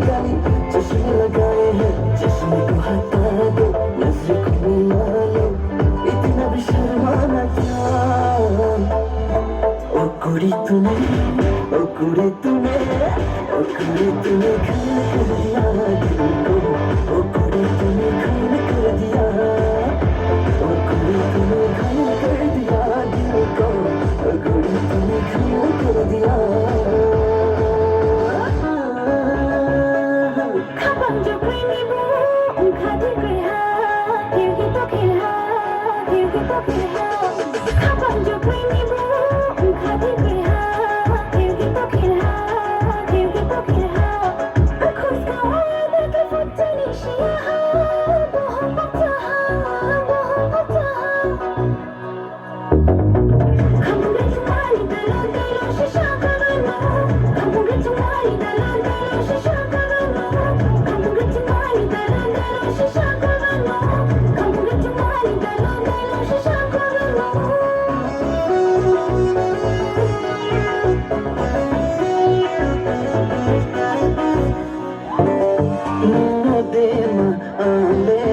काली चश्मे लगाए हैं चश्मे को हटा दो नजर को मिला लो इतना भी शर्माना क्या ओ कुड़ी तूने घायल कर दिया दिल को ओ कुड़ी तूने घायल कर दिया ओ कुड़ी तूने घायल कर दिया दिल को ओ कुड़ी तूने घायल कर दिया 가방 잡고 있니 뭐 가득 그려 여기 또 길어 여기 또 길어 가방 잡고 있니 뭐 가득 그려 여기 또 길어 여기 또 길어 खुशका वादा के फुटनी शिया मोहब्बत खमुगे तुम्हारी दिलों दिलों से शाकरनो खमुगे तुम्हारी दिलों दिलों से शाकरनो खमुगे तुम्हारी दिलों दिलों से शाकरनो खमुगे तुम्हारी दिलों दिलों से शाकरनो Nadema ale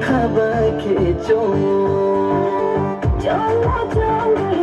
khaba ke jo Jangan